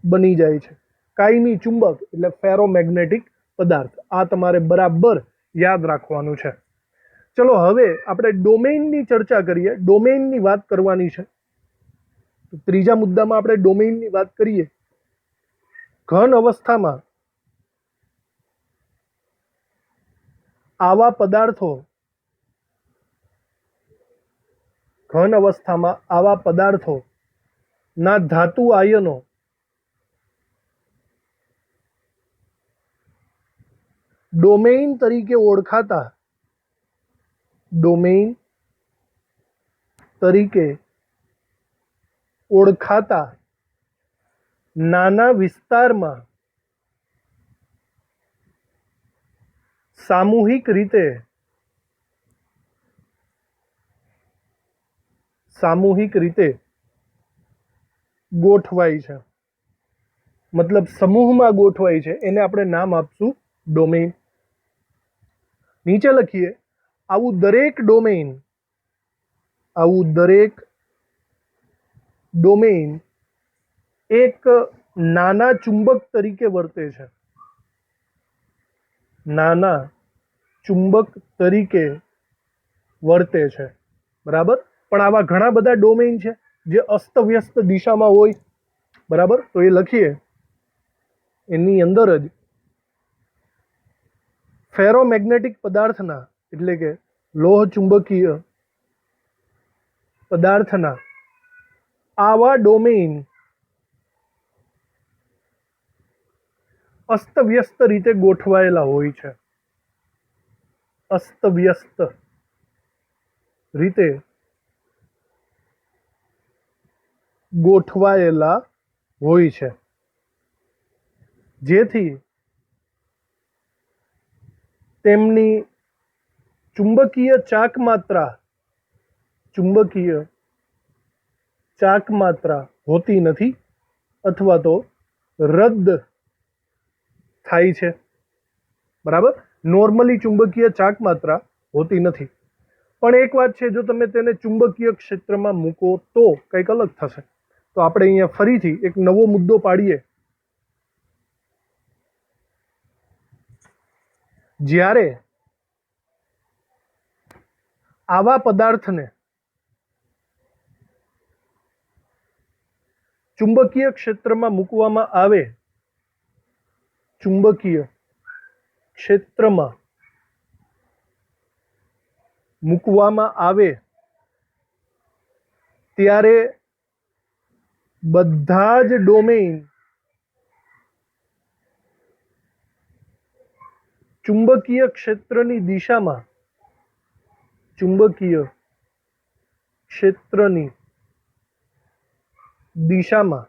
બની જાય છે। કાયમી ચુંબક એટલે ફેરોમેગ્નેટિક પદાર્થ। આ તમારે બરાબર યાદ રાખવાનું છે। ચલો હવે આપણે ડોમેઇનની ચર્ચા કરીએ, ડોમેઇનની વાત કરવાની છે। તો ત્રીજા મુદ્દામાં આપણે ડોમેઇનની વાત કરીએ। ઘન અવસ્થામાં આવા પદાર્થોના ધાતુ આયનો ડોમેઇન તરીકે ઓળખાતા નાના વિસ્તારમાં સામૂહિક રીતે ગોઠવાય છે, મતલબ સમૂહમાં ગોઠવાય છે। એને આપણે નામ આપશું ડોમેઇન। નીચે લખીએ આવું દરેક ડોમેઇન એક નાના ચુંબક તરીકે વર્તે છે। બરાબર। પણ આવા ઘણા બધા ડોમેઇન છે જે અસ્તવ્યસ્ત દિશામાં હોય, બરાબર। તો એ લખીએ, એની અંદર જ ફેરોમેગ્નેટિક પદાર્થના એટલે કે લોહ ચુંબકીય પદાર્થના આવા ડોમેઇન અસ્તવ્યસ્ત રીતે ગોઠવાયેલા હોય છે। જેથી તેમની ચુંબકીય ચાકમાત્રા હોતી નથી અથવા તો રદ થાય છે, બરાબર. નોર્મલી ચુંબકીય ચાક માત્રા હોતી નથી, પણ એક વાત છે, જો તમે તેને ચુંબકીય ક્ષેત્રમાં મૂકો તો કંઈક અલગ થશે. તો આપણે અહીંયા ફરીથી એક નવો મુદ્દો પાડીએ. જ્યારે આવા પદાર્થને ચુંબકીય ક્ષેત્રમાં મૂકવામાં આવે, ચુંબકીય ક્ષેત્રમાં મૂકવામાં આવે ત્યારે બધા જ ડોમેઇન ચુંબકીય ક્ષેત્રની દિશામાં, ચુંબકીય ક્ષેત્રની દિશામાં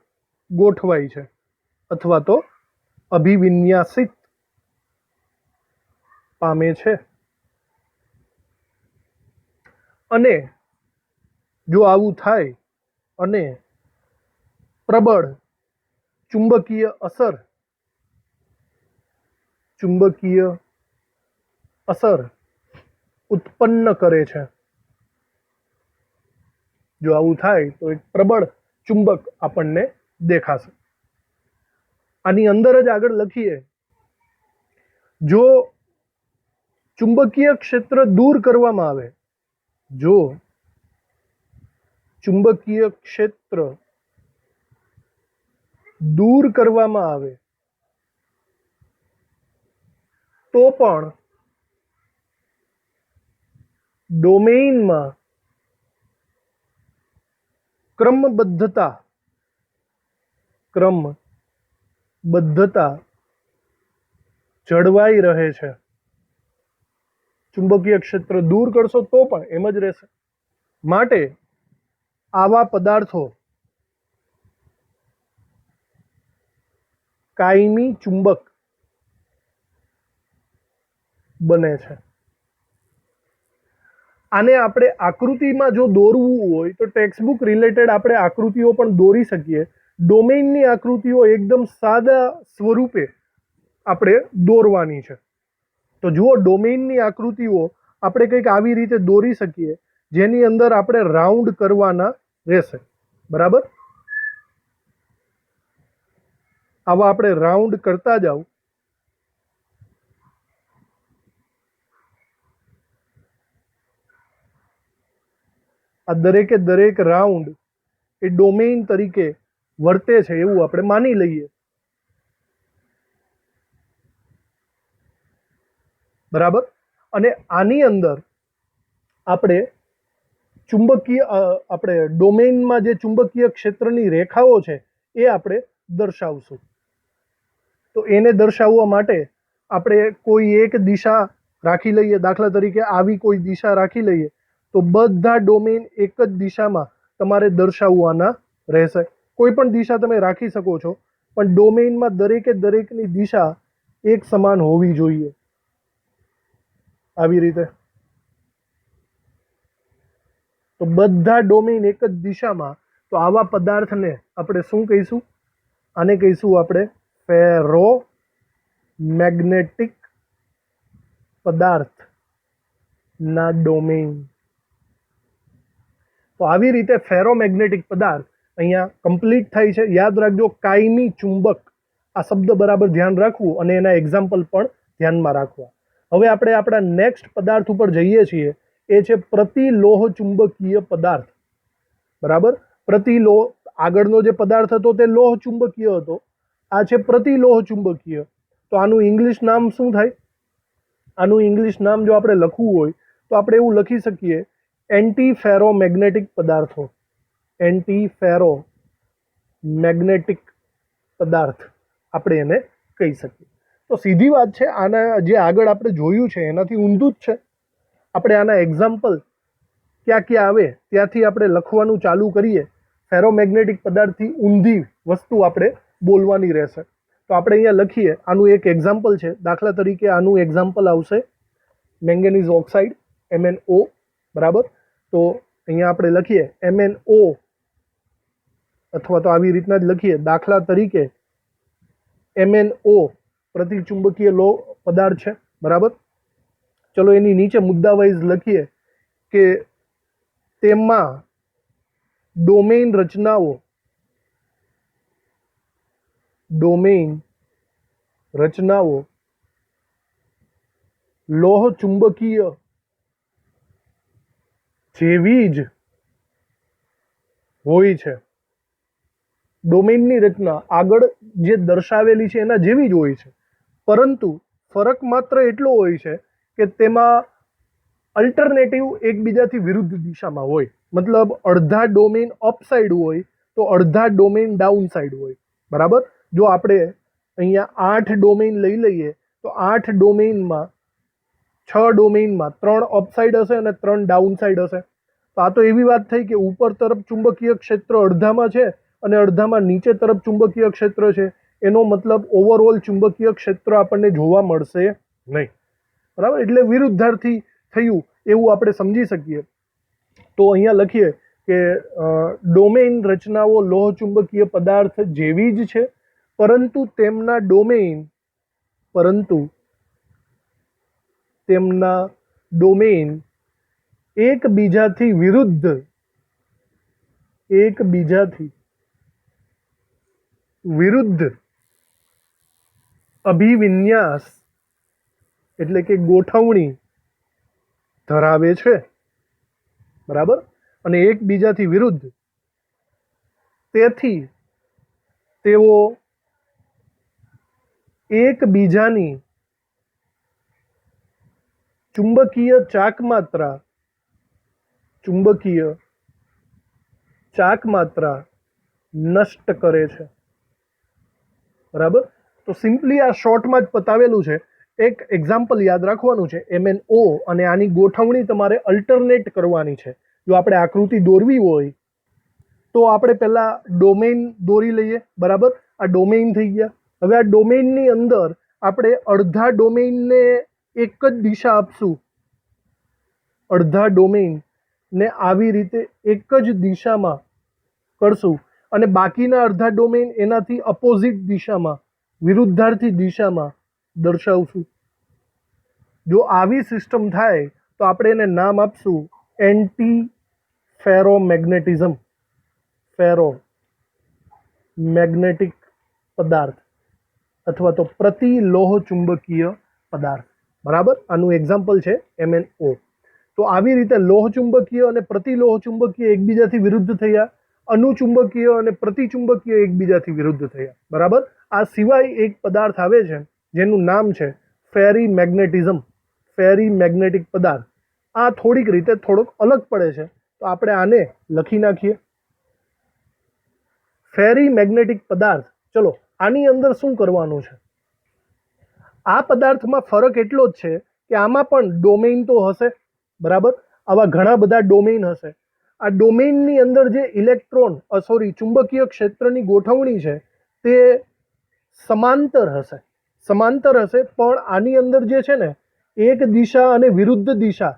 ગોઠવાય છે અથવા તો અભિવિન્યાસિત પામે છે. અને જો આવું થાય અને પ્રબળ ચુંબકીય અસર ઉત્પન્ન કરે છે, જો આવું થાય તો એક પ્રબળ ચુંબક આપણને દેખાશે. આની અંદર જ આગળ લખીએ, જો ચુંબકીય ક્ષેત્ર દૂર કરવામાં આવે, જો ચુંબકીય ક્ષેત્ર દૂર કરવામાં આવે તો પણ ડોમેઇનમાં ક્રમબદ્ધતા જળવાઈ રહે છે. ચુંબકીય ક્ષેત્ર દૂર કરશો તો પણ એમ જ રહેશે. માટે આવા પદાર્થો કાયમી ચુંબક બને છે. આને આપણે આકૃતિમાં જો દોરવું હોય તો ટેક્સ્ટબુક રિલેટેડ આપણે આકૃતિઓ પણ દોરી શકીએ. ડોમેઇનની આકૃતિઓ એકદમ સાદા સ્વરૂપે આપણે દોરવાની છે. તો જુઓ, ડોમેઇનની આકૃતિઓ આપણે કંઈક આવી રીતે દોરી શકીએ, જેની અંદર આપણે રાઉન્ડ કરવાના રહેશે, બરાબર. આવા આપણે રાઉન્ડ કરતા જાઓ. આ દરેકે દરેક રાઉન્ડ એ ડોમેઇન તરીકે વર્તે છે એવું આપણે માની લઈએ, બરાબર. અને આની અંદર આપણે ડોમેઇનમાં જે ચુંબકીય ક્ષેત્રની રેખાઓ છે એ આપણે દર્શાવશું. તો એને દર્શાવવા માટે આપણે કોઈ એક દિશા રાખી લઈએ, દાખલા તરીકે આવી કોઈ દિશા રાખી લઈએ, તો બધા ડોમેઇન એક જ દિશામાં તમારે દર્શાવવાના રહેશે. કોઈ પણ દિશા તમે રાખી શકો છો, પણ ડોમેઇનમાં દરેકે દરેકની દિશા એક સમાન હોવી જોઈએ, આવી રીતે. તો બધા ડોમેઇન એક જ દિશામાં. તો આવા પદાર્થને આપણે શું કહીશું? આને કહીશું આપણે ફેરોમેગ્નેટિક પદાર્થના ડોમેઇન. તો આવી રીતે ફેરોમેગ્નેટિક પદાર્થ અહીંયા કમ્પ્લીટ થાય છે. યાદ રાખજો, કાયમી ચુંબક, આ શબ્દ બરાબર ધ્યાન રાખવું અને એના એક્ઝામ્પલ પણ ધ્યાનમાં રાખવા. હવે આપણે આપણા નેક્સ્ટ પદાર્થ ઉપર જઈએ છીએ, એ છે પ્રતિલોહ ચુંબકીય પદાર્થ, બરાબર. આગળનો જે પદાર્થ હતો તે લોહ ચુંબકીય હતો, આ છે પ્રતિલોહ ચુંબકીય. તો આનું ઇંગ્લિશ નામ શું થાય? આનું ઇંગ્લિશ નામ જો આપણે લખવું હોય તો આપણે એવું લખી શકીએ, એન્ટી ફેરોમેગ્નેટિક પદાર્થો. એન્ટી ફેરોમેગ્નેટિક પદાર્થ આપણે એને કહી શકીએ. તો સીધી વાત છે, આના જે આગળ આપણે જોયું છે એનાથી ઊંધું જ છે. આપણે આના એક્ઝામ્પલ ક્યાં ક્યાં આવે ત્યાંથી આપણે લખવાનું ચાલુ કરીએ. ફેરોમેગ્નેટિક પદાર્થથી ઊંધી વસ્તુ આપણે બોલવાની રહેશે. તો આપણે અહીંયા લખીએ, આનું એક એક્ઝામ્પલ છે. દાખલા તરીકે આનું એક્ઝામ્પલ આવશે મેંગેનીઝ ઓક્સાઇડ, MnO, બરાબર. તો અહીંયા આપણે લખીએ MnO અથવા તો આવી રીતના જ લખીએ. દાખલા તરીકે MnO પ્રતિચુંબકીય લોહ પદાર્થ છે, બરાબર. ચલો એની નીચે મુદ્દા વાઇઝ લખીએ કે તેમાં ડોમેઇન રચનાઓ લોહ ચુંબકીય જેવી જ હોય છે. ડોમેઇનની રચના આગળ જે દર્શાવેલી છે એના જેવી જ હોય છે, પરંતુ ફરક માત્ર એટલો હોય છે કે તેમાં અલ્ટરનેટિવ એકબીજાથી વિરુદ્ધ દિશામાં હોય. મતલબ અડધા ડોમેઇન અપ સાઈડ હોય તો અડધા ડોમેઇન ડાઉન સાઈડ હોય, બરાબર. જો આપણે અહીંયા 8 ડોમેઇન લઈ લઈએ તો 8 ડોમેઇનમાં 6 ડોમેઇનમાં 3 અપ સાઈડ હશે અને 3 ડાઉન સાઈડ હશે. તો આ તો એવી વાત થઈ કે ઉપર તરફ ચુંબકીય ક્ષેત્ર અડધામાં છે અને અડધામાં નીચે તરફ ચુંબકીય ક્ષેત્ર છે. એનો મતલબ ઓવરઓલ ચુંબકીય ક્ષેત્ર આપણને જોવા મળશે નહીં, બરાબર. એટલે વિરુદ્ધાર્થી થયું એવું આપણે સમજી શકીએ. તો અહીંયા લખીએ કે ડોમેઇન રચનાઓ લોહ ચુંબકીય પદાર્થ જેવી જ છે, પરંતુ તેમના ડોમેઇન એકબીજાથી વિરુદ્ધ અભિવિન્યાસ એટલે કે ગોઠવણી ધરાવે છે, બરાબર. અને એકબીજાથી વિરુદ્ધ, તેથી તેઓ એકબીજાની ચુંબકીય ચાકમાત્રા નષ્ટ કરે છે, બરાબર. તો સિમ્પલી આ શોર્ટમાં જ પતાવેલું છે. એક એક્ઝામ્પલ યાદ રાખવાનું છે, MnO, અને આની ગોઠવણી તમારે અલ્ટરનેટ કરવાની છે. જો આપણે આકૃતિ દોરવી હોય તો આપણે પહેલા ડોમેઇન દોરી લઈએ, બરાબર. આ ડોમેઇન થઈ ગયા. હવે આ ડોમેઇનની અંદર આપણે અડધા ડોમેઇનને એક જ દિશા આપશું, અડધા ડોમેઇનને આવી રીતે એક જ દિશામાં કરશું અને બાકીના અડધા ડોમેઇન એનાથી અપોઝિટ દિશામાં, વિરુદ્ધાર્થી દિશામાં દર્શાવશું. જો આવી સિસ્ટમ થાય તો આપણે એને નામ આપશું એન્ટી ફેરોમેગ્નેટિક પદાર્થ અથવા તો પ્રતિલોહ ચુંબકીય પદાર્થ, બરાબર. આનું એક્ઝામ્પલ છે MnO. તો આવી રીતે લોહ ચુંબકીય અને પ્રતિલોહ ચુંબકીય એકબીજાથી વિરુદ્ધ થયા, અનુચુંબકીય અને પ્રતિચુંબકીય એકબીજાથી વિરુદ્ધ થયા, બરાબર. આ સિવાય એક પદાર્થ આવે છે જેનું નામ છે ફેરીમેગ્નેટિક પદાર્થ. આ થોડીક રીતે થોડોક અલગ પડે છે, તો આપણે આને લખી નાખીએ ફેરીમેગ્નેટિક પદાર્થ. ચલો આની અંદર શું કરવાનું છે? આ પદાર્થમાં ફરક એટલો જ છે કે આમાં પણ ડોમેઇન તો હશે, બરાબર. આવા ઘણા બધા ડોમેઇન હશે. આ ડોમેઇનની અંદર જે ચુંબકીય ક્ષેત્રની ગોઠવણી છે તે સમાંતર હશે, પણ આની અંદર જે છે ને એક દિશા અને વિરુદ્ધ દિશા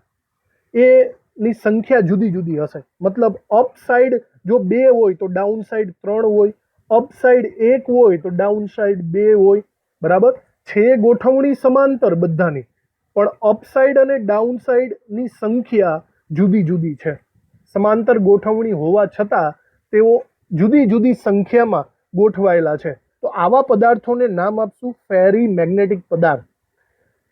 એની સંખ્યા જુદી જુદી હશે. મતલબ અપ સાઈડ જો 2 હોય તો ડાઉન સાઈડ 3 હોય, અપ સાઈડ 1 હોય તો ડાઉન સાઈડ 2 હોય, બરાબર. છે ગોઠવણી સમાંતર બધાની, પણ અપ સાઈડ અને ડાઉન સાઈડની સંખ્યા જુદી જુદી છે. સમાંતર ગોઠવણી હોવા છતાં તેઓ જુદી જુદી સંખ્યામાં ગોઠવાયેલા છે. તો આવા પદાર્થોને નામ આપશું ફેરીમેગ્નેટિક પદાર્થ.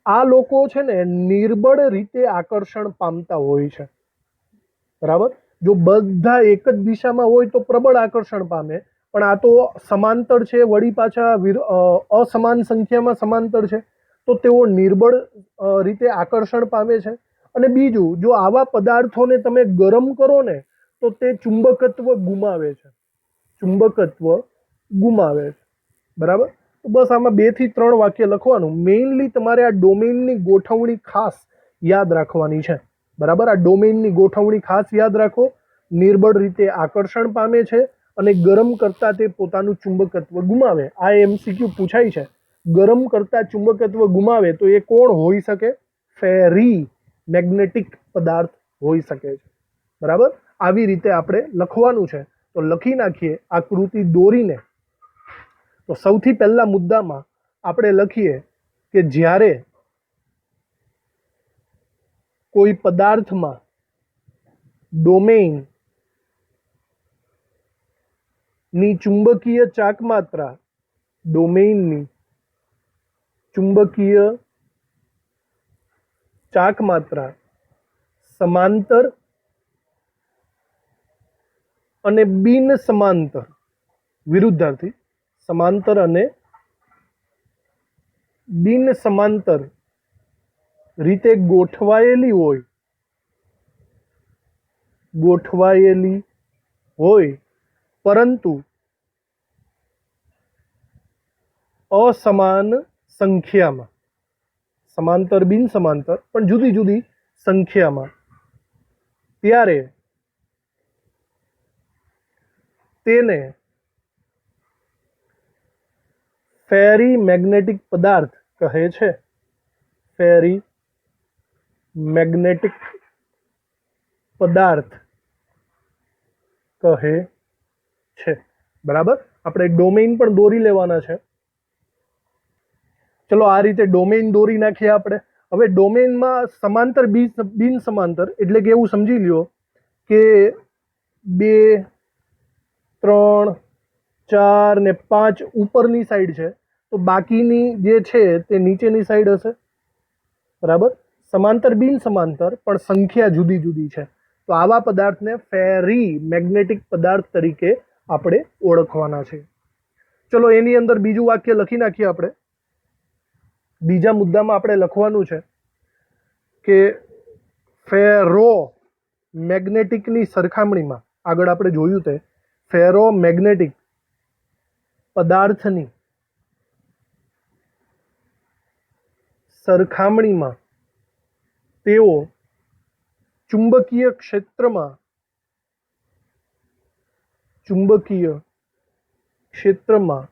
આ લોકો છે ને નિર્બળ રીતે આકર્ષણ પામતા હોય છે, બરાબર. જો બધા એક જ દિશામાં હોય તો પ્રબળ આકર્ષણ પામે, પણ આ તો સમાંતર છે, વળી પાછા અસમાન સંખ્યામાં સમાંતર છે, તો તેઓ નિર્બળ રીતે આકર્ષણ પામે છે. અને બીજું, જો આવા પદાર્થોને તમે ગરમ કરો ને તો તે ચુંબકત્વ ગુમાવે છે, બરાબર. તો બસ આમાં 2 થી 3 વાક્ય લખવાનું. મેઇનલી તમારે આ ડોમેઇનની ગોઠવણી ખાસ યાદ રાખવાની છે, બરાબર. આ ડોમેઇનની ગોઠવણી ખાસ યાદ રાખો. નિર્બળ રીતે આકર્ષણ પામે છે અને ગરમ કરતા તે પોતાનું ચુંબકત્વ ગુમાવે. આ MCQ પૂછાય છે. ગરમ કરતા ચુંબકત્વ ગુમાવે તો એ કોણ હોઈ શકે? ફેરીમેગ્નેટિક પદાર્થ હોઈ શકે છે, બરાબર. આવી રીતે આપણે લખવાનું છે. तो लखी नाखीए आकृति दोरीने। तो सौथी पहला मुद्दामां आपणे लखीए के ज्यारे कोई पदार्थमां डोमेन नी चुंबकीय चाकमात्रा, डोमेननी चुंबकीय चाकमात्रा समांतर अने बिन समांतर विरुद्धार्थी, समांतर अने बिन समांतर रीते गोठवायेली होय परंतु असमान संख्या में, समांतर बिन समांतर पण जुदी जुदी संख्या में, त्यारे तेने फेरी मैग्नेटिक पदार्थ कहे छे। फेरी मैग्नेटिक पदार्थ कहे छे। बराबर, આપણે ડોમેઇન પણ દોરી લેવાના છે। ચલો આ રીતે ડોમેઇન દોરી નાખીએ આપણે। હવે ડોમેઇનમાં સમાંતર બિન સમાંતર એટલે કે એવું સમજી લ્યો કે 2 3 4 ને 5 ઉપરની સાઈડ છે, તો બાકીની જે છે તે નીચેની સાઈડ હશે। બરાબર, સમાંતર બિન સમાંતર પણ સંખ્યા જુદી જુદી છે, તો આવા પદાર્થને ફેરી મેગ્નેટિક પદાર્થ તરીકે આપણે ઓળખવાના છે। ચલો એની અંદર બીજું વાક્ય લખી નાખીએ આપણે। બીજા મુદ્દામાં આપણે લખવાનું છે કે ફેરો મેગ્નેટિકની સરખામણીમાં, આગળ આપણે જોયું તે ફેરો મેગ્નેટિક પદાર્થની સરખામણીમાં તેઓ ચુંબકીય ક્ષેત્રમાં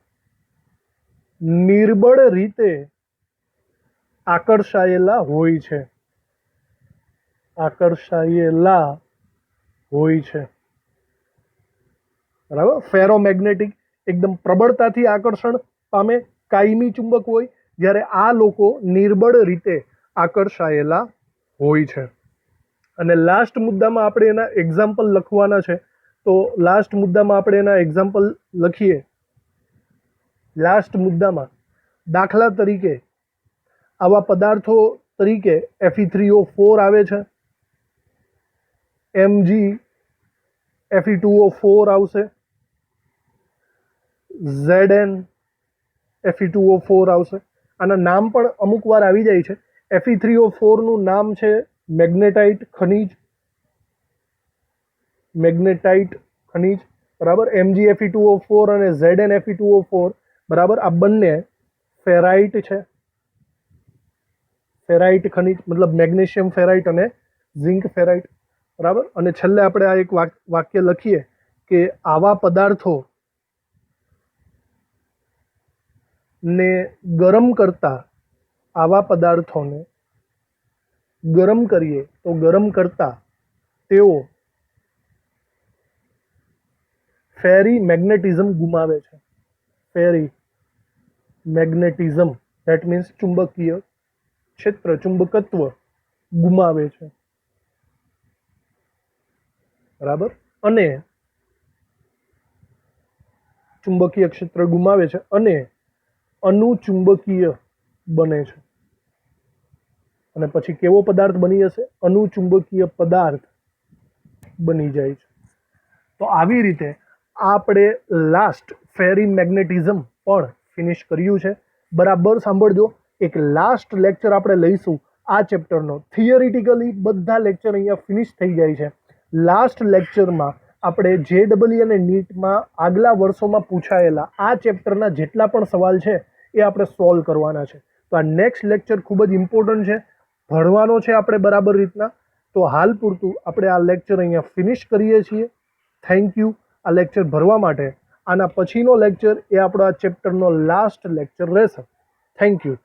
નિર્બળ રીતે આકર્ષાયેલા હોય છે। બરાબર, ફેરોમેગ્નેટિક એકદમ પ્રબળતાથી આકર્ષણ પામે, કાયમી ચુંબક હોય, જ્યારે આ લોકો નિર્બળ રીતે આકર્ષાયેલા હોય છે। અને લાસ્ટ મુદ્દામાં આપણે એના એક્ઝામ્પલ લખવાના છે, તો લાસ્ટ મુદ્દામાં આપણે એના એક્ઝામ્પલ લખીએ। લાસ્ટ મુદ્દામાં દાખલા તરીકે આવા પદાર્થો તરીકે Fe3O4 આવે છે, MgFe2O4 આવશે, ZnFe2O4 આવશે। આના નામ પણ અમુક વાર આવી જાય છે। Fe3O4 નું નામ છે મેગ્નેટાઇટ ખનિજ, બરાબર। MgFe2O4 અને ZnFe2O4 બરાબર, આ બંને ફેરાઇટ છે, ફેરાઇટ ખનિજ મતલબ મેગ્નેશિયમ ફેરાઇટ અને ઝિંક ફેરાઇટ, બરાબર। અને છેલ્લે આપણે આ એક વાક્ય લખીએ કે આવા પદાર્થો ને ગરમ કરીએ તો ગરમ કરતા તેઓ ફેરી મેગ્નેટિઝમ ગુમાવે છે। ફેરી મેગ્નેટિઝમ ધેટ મીન્સ ચુંબકીય ક્ષેત્ર, ચુંબકત્વ ગુમાવે છે, બરાબર। અને ચુંબકીય ક્ષેત્ર ગુમાવે છે અને અનુચુંબકીય બને છે। અને પછી કેવો પદાર્થ બની જશે? અનુચુંબકીય પદાર્થ બની જાય છે। તો આવી રીતે આપણે લાસ્ટ ફેરી મેગ્નેટિઝમ પણ ફિનિશ કર્યું છે। બરાબર સાંભળજો, એક લાસ્ટ લેક્ચર આપણે લઈશું આ ચેપ્ટરનો। થિયરિટિકલી બધા લેક્ચર અહીંયા ફિનિશ થઈ જાય છે। લાસ્ટ લેક્ચરમાં આપણે JEE અને નીટમાં આગલા વર્ષોમાં પૂછાયેલા આ ચેપ્ટરના જેટલા પણ સવાલ છે એ આપણે સોલ્વ કરવાના છે। તો આ નેક્સ્ટ લેક્ચર ખૂબ જ ઇમ્પોર્ટન્ટ છે, ભણવાનો છે આપણે બરાબર રીતના। તો હાલ પૂરતું આપણે આ લેક્ચર અહીંયા ફિનિશ કરીએ છીએ। થેન્ક યુ આ લેક્ચર ભરવા માટે। આના પછીનો લેક્ચર એ આપણો આ ચેપ્ટરનો લાસ્ટ લેક્ચર રહેશે। Thank you.